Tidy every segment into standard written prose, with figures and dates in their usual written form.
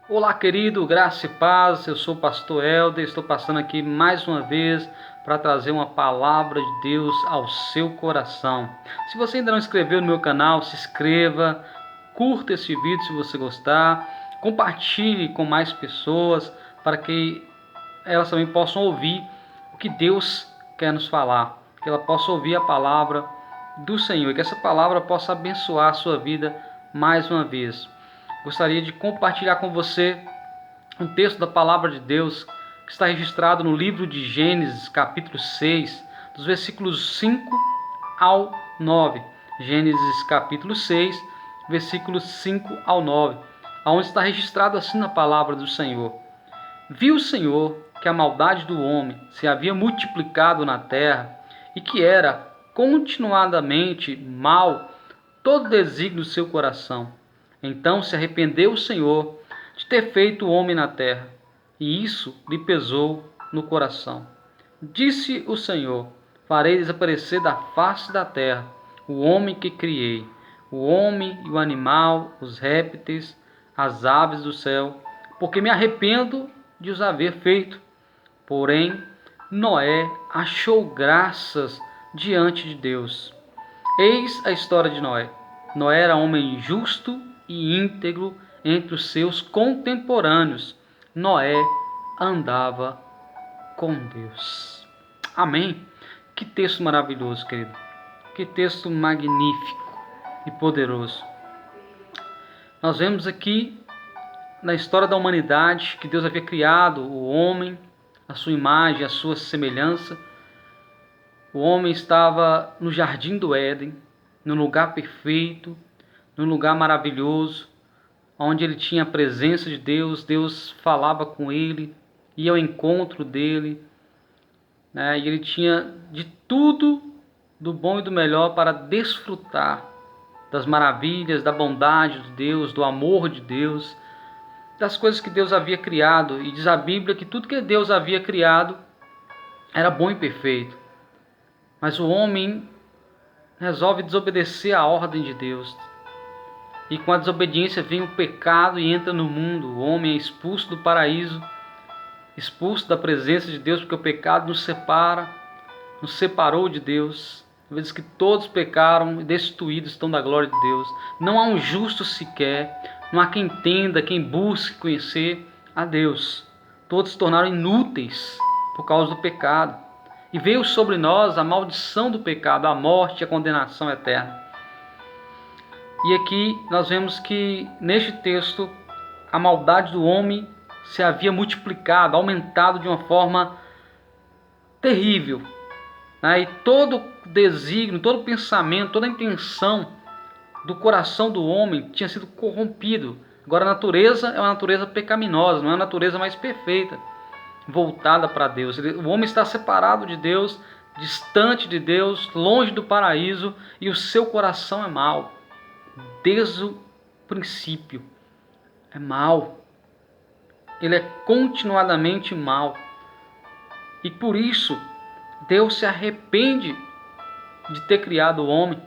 Olá, querido, graça e paz. Eu sou o pastor Helder, estou passando aqui mais uma vez para trazer uma palavra de Deus ao seu coração. Se você ainda não se inscreveu no meu canal, se inscreva, curta esse vídeo se você gostar, compartilhe com mais pessoas para que elas também possam ouvir o que Deus quer nos falar, que ela possa ouvir a palavra do Senhor e que essa palavra possa abençoar a sua vida mais uma vez. Gostaria de compartilhar com você um texto da palavra de Deus que está registrado no livro de Gênesis, capítulo 6, dos versículos 5 ao 9. Gênesis, capítulo 6, versículos 5 ao 9, onde está registrado assim na palavra do Senhor. Viu o Senhor que a maldade do homem se havia multiplicado na terra e que era continuadamente mal todo desígnio do seu coração. Então se arrependeu o Senhor de ter feito o homem na terra, e isso lhe pesou no coração. Disse o Senhor: farei desaparecer da face da terra o homem que criei, o homem e o animal, os répteis, as aves do céu, porque me arrependo de os haver feito. Porém, Noé achou graças diante de Deus. Eis a história de Noé. Noé era homem justo e íntegro entre os seus contemporâneos. Noé andava com Deus. Amém? Que texto maravilhoso, querido. Que texto magnífico e poderoso. Nós vemos aqui na história da humanidade que Deus havia criado o homem, a sua imagem, a sua semelhança. O homem estava no jardim do Éden, num lugar perfeito, num lugar maravilhoso, onde ele tinha a presença de Deus. Deus falava com ele, ia ao encontro dele, né? E ele tinha de tudo do bom e do melhor para desfrutar das maravilhas, da bondade de Deus, do amor de Deus, das coisas que Deus havia criado. E diz a Bíblia que tudo que Deus havia criado era bom e perfeito. Mas o homem resolve desobedecer à ordem de Deus. E com a desobediência vem o pecado e entra no mundo. O homem é expulso do paraíso, expulso da presença de Deus, porque o pecado nos separa, nos separou de Deus. Às vezes que todos pecaram e destituídos estão da glória de Deus. Não há um justo sequer, não há quem entenda, quem busque conhecer a Deus. Todos se tornaram inúteis por causa do pecado. E veio sobre nós a maldição do pecado, a morte e a condenação eterna. E aqui nós vemos que neste texto a maldade do homem se havia multiplicado, aumentado de uma forma terrível, né? E todo desígnio, todo pensamento, toda a intenção do coração do homem tinha sido corrompido. Agora a natureza é uma natureza pecaminosa, não é uma natureza mais perfeita, voltada para Deus. O homem está separado de Deus, distante de Deus, longe do paraíso, e o seu coração é mau. Desde o princípio é mau. Ele é continuadamente mau. E por isso Deus se arrepende de ter criado o homem.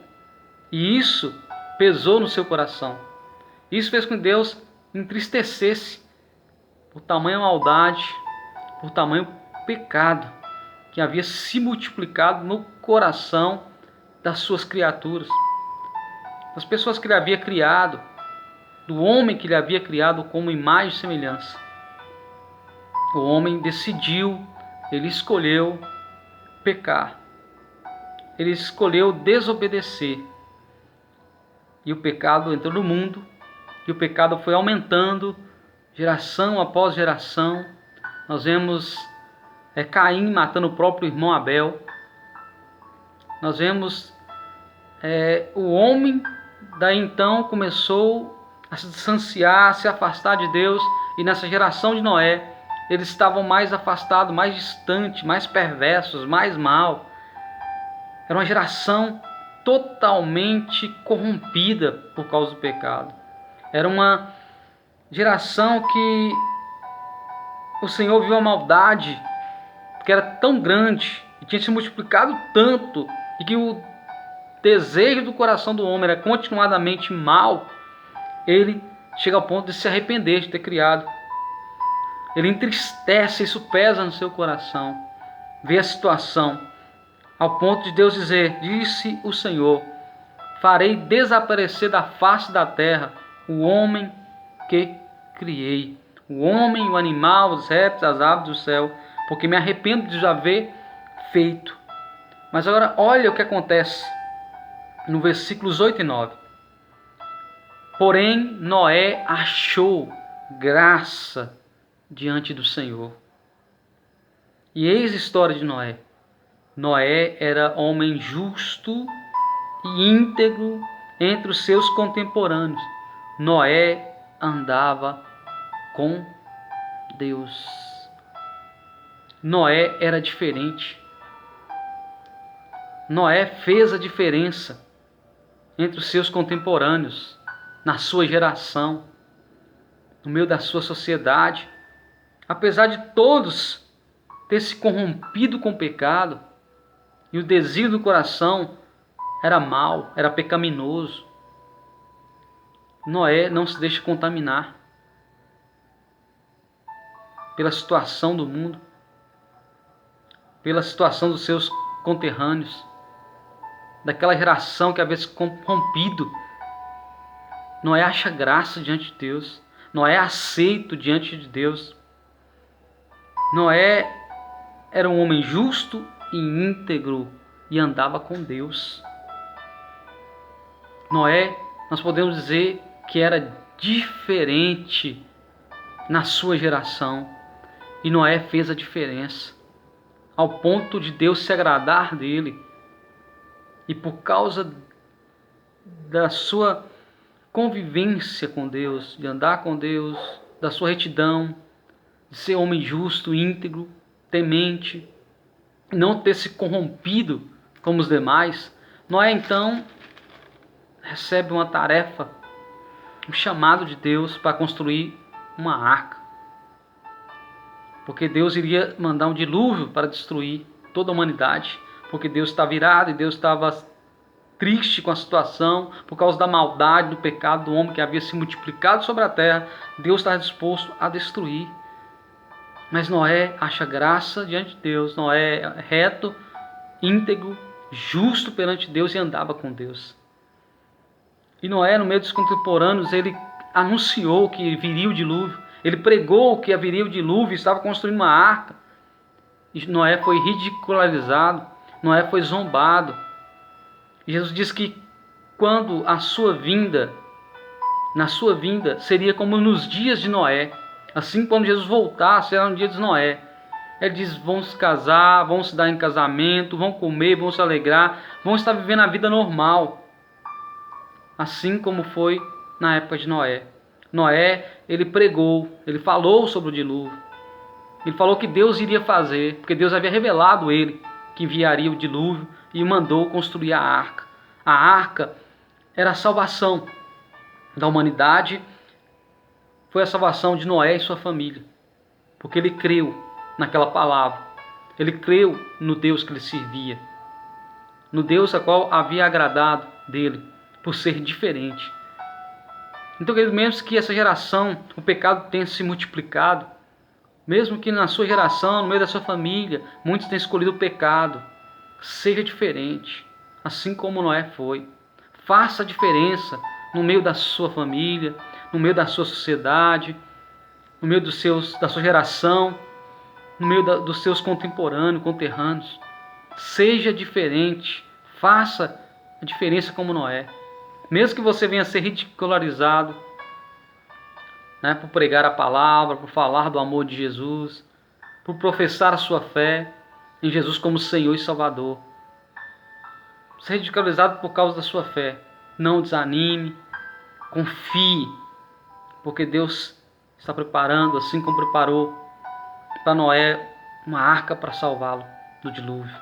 E isso pesou no seu coração. Isso fez com que Deus entristecesse por tamanha maldade, por tamanho pecado que havia se multiplicado no coração das suas criaturas, das pessoas que ele havia criado, do homem que ele havia criado como imagem e semelhança. O homem decidiu, ele escolheu pecar, ele escolheu desobedecer, e o pecado entrou no mundo, e o pecado foi aumentando, geração após geração. Nós vemos Caim matando o próprio irmão Abel. Nós vemos o homem, daí então começou a se distanciar, a se afastar de Deus. E nessa geração de Noé, eles estavam mais afastados, mais distantes, mais perversos, mais mal. Era uma geração totalmente corrompida por causa do pecado. Era uma geração que o Senhor viu a maldade, que era tão grande e tinha se multiplicado tanto, e que o desejo do coração do homem era continuadamente mal. Ele chega ao ponto de se arrepender de ter criado. Ele entristece, isso pesa no seu coração. Vê a situação, ao ponto de Deus dizer: disse o Senhor, farei desaparecer da face da terra o homem que criei. O homem, o animal, os répteis, as aves do céu, porque me arrependo de já haver feito. Mas agora olha o que acontece no versículos 8 e 9. Porém, Noé achou graça diante do Senhor. E eis a história de Noé. Noé era homem justo e íntegro entre os seus contemporâneos. Noé andava com Deus. Noé era diferente. Noé fez a diferença entre os seus contemporâneos, na sua geração, no meio da sua sociedade. Apesar de todos ter se corrompido com o pecado, e o desígnio do coração era mau, era pecaminoso, Noé não se deixa contaminar pela situação do mundo, pela situação dos seus conterrâneos, daquela geração que havia se corrompido. Noé acha graça diante de Deus. Noé é aceito diante de Deus. Noé era um homem justo e íntegro e andava com Deus. Noé, nós podemos dizer que era diferente na sua geração. E Noé fez a diferença, ao ponto de Deus se agradar dele. E por causa da sua convivência com Deus, de andar com Deus, da sua retidão, de ser homem justo, íntegro, temente, não ter se corrompido como os demais, Noé então recebe uma tarefa, um chamado de Deus para construir uma arca. Porque Deus iria mandar um dilúvio para destruir toda a humanidade, porque Deus estava irado e Deus estava triste com a situação, por causa da maldade, do pecado do homem que havia se multiplicado sobre a terra. Deus estava disposto a destruir. Mas Noé acha graça diante de Deus. Noé é reto, íntegro, justo perante Deus e andava com Deus. E Noé, no meio dos contemporâneos, ele anunciou que viria o dilúvio. Ele pregou que haveria o dilúvio, estava construindo uma arca. E Noé foi ridicularizado, Noé foi zombado. E Jesus diz que quando a sua vinda, na sua vinda, seria como nos dias de Noé. Assim, quando Jesus voltar, será no dia de Noé. Ele diz: vão se casar, vão se dar em casamento, vão comer, vão se alegrar, vão estar vivendo a vida normal. Assim como foi na época de Noé. Noé, ele pregou, ele falou sobre o dilúvio. Ele falou que Deus iria fazer, porque Deus havia revelado ele que enviaria o dilúvio e mandou construir a arca. A arca era a salvação da humanidade, foi a salvação de Noé e sua família, porque ele creu naquela palavra, ele creu no Deus que ele servia, no Deus a qual havia agradado dele, por ser diferente. Então, mesmo que essa geração, o pecado tenha se multiplicado, mesmo que na sua geração, no meio da sua família, muitos tenham escolhido o pecado, seja diferente, assim como Noé foi. Faça a diferença no meio da sua família, no meio da sua sociedade, no meio da sua geração, no meio dos seus conterrâneos. Seja diferente, faça a diferença como Noé. Mesmo que você venha a ser ridicularizado, por pregar a palavra, por falar do amor de Jesus, por professar a sua fé em Jesus como Senhor e Salvador. Ser ridicularizado por causa da sua fé. Não desanime, confie, porque Deus está preparando, assim como preparou para Noé, uma arca para salvá-lo do dilúvio.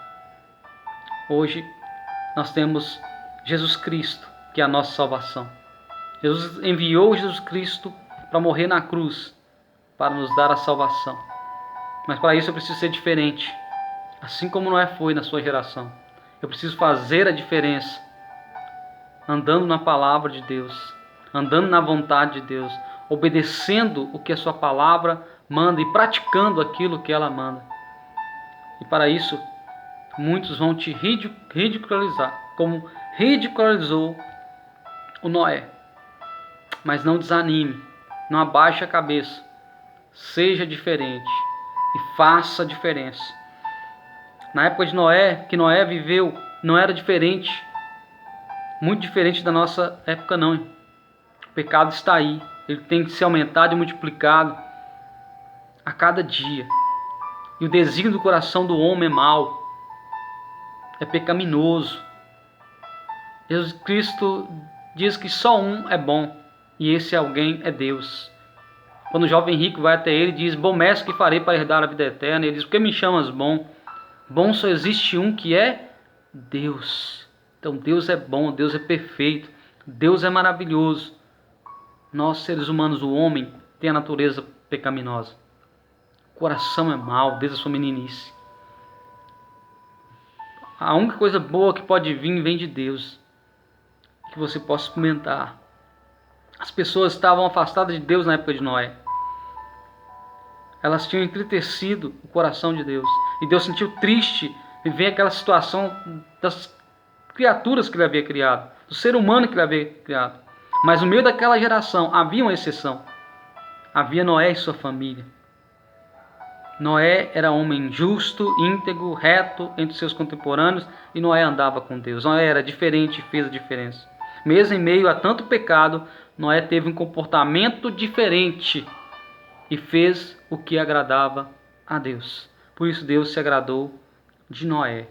Hoje nós temos Jesus Cristo, que é a nossa salvação. Jesus enviou Jesus Cristo para morrer na cruz, para nos dar a salvação. Mas para isso eu preciso ser diferente, assim como Noé foi na sua geração. Eu preciso fazer a diferença, andando na palavra de Deus, andando na vontade de Deus, obedecendo o que a sua palavra manda e praticando aquilo que ela manda. E para isso, muitos vão te ridicularizar, como ridicularizou o Noé. Mas não desanime, não abaixe a cabeça, seja diferente e faça a diferença. Na época de Noé, que Noé viveu, não era diferente, muito diferente da nossa época não. O pecado está aí, ele tem que ser aumentado e multiplicado a cada dia. E o desígnio do coração do homem é mau, é pecaminoso. Jesus Cristo diz que só um é bom, e esse alguém é Deus. Quando o jovem rico vai até ele e diz: bom mestre, que farei para herdar a vida eterna? Ele diz: por que me chamas bom? Bom só existe um, que é Deus. Então Deus é bom, Deus é perfeito, Deus é maravilhoso. Nós, seres humanos, o homem, tem a natureza pecaminosa. O coração é mau desde a sua meninice. A única coisa boa que pode vir vem de Deus, que você possa experimentar. As pessoas estavam afastadas de Deus na época de Noé. Elas tinham entristecido o coração de Deus. E Deus sentiu triste em ver aquela situação das criaturas que ele havia criado, do ser humano que ele havia criado. Mas no meio daquela geração havia uma exceção. Havia Noé e sua família. Noé era homem justo, íntegro, reto entre seus contemporâneos, e Noé andava com Deus. Noé era diferente e fez a diferença. Mesmo em meio a tanto pecado, Noé teve um comportamento diferente e fez o que agradava a Deus. Por isso Deus se agradou de Noé.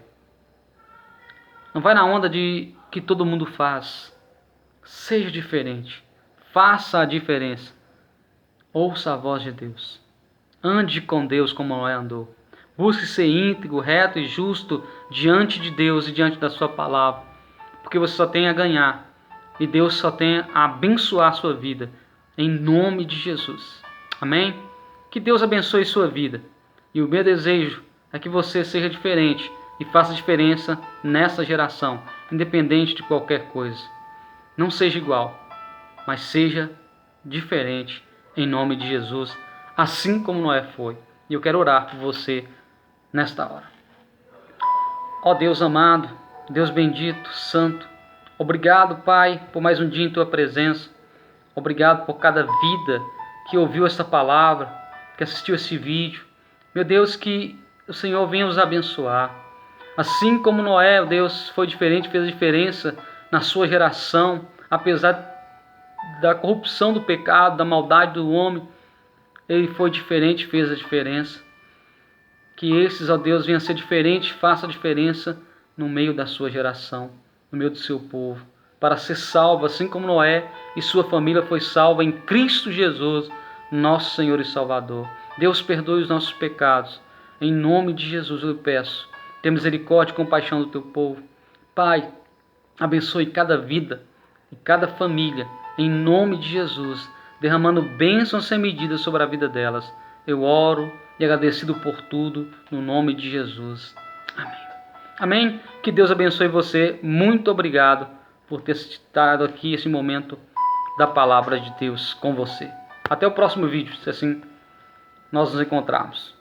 Não vai na onda de que todo mundo faz. Seja diferente. Faça a diferença. Ouça a voz de Deus. Ande com Deus como Noé andou. Busque ser íntegro, reto e justo diante de Deus e diante da sua palavra. Porque você só tem a ganhar. E Deus só tem a abençoar a sua vida. Em nome de Jesus. Amém? Que Deus abençoe sua vida. E o meu desejo é que você seja diferente e faça diferença nessa geração, independente de qualquer coisa. Não seja igual, mas seja diferente em nome de Jesus, assim como Noé foi. E eu quero orar por você nesta hora. Ó Deus amado, Deus bendito, santo, obrigado, Pai, por mais um dia em tua presença. Obrigado por cada vida que ouviu esta palavra, que assistiu esse vídeo. Meu Deus, que o Senhor venha os abençoar. Assim como Noé, Deus, foi diferente, fez a diferença na sua geração, apesar da corrupção do pecado, da maldade do homem, ele foi diferente, fez a diferença. Que esses, ó Deus, venham a ser diferentes, faça a diferença no meio da sua geração, no meio do seu povo, para ser salvo, assim como Noé e sua família foi salva em Cristo Jesus, nosso Senhor e Salvador. Deus, perdoe os nossos pecados. Em nome de Jesus eu peço. Tenha misericórdia e compaixão do teu povo. Pai, abençoe cada vida e cada família, em nome de Jesus, derramando bênçãos sem medida sobre a vida delas. Eu oro e agradecido por tudo, no nome de Jesus. Amém. Amém? Que Deus abençoe você. Muito obrigado por ter estado aqui esse momento da palavra de Deus com você. Até o próximo vídeo, se assim nós nos encontrarmos.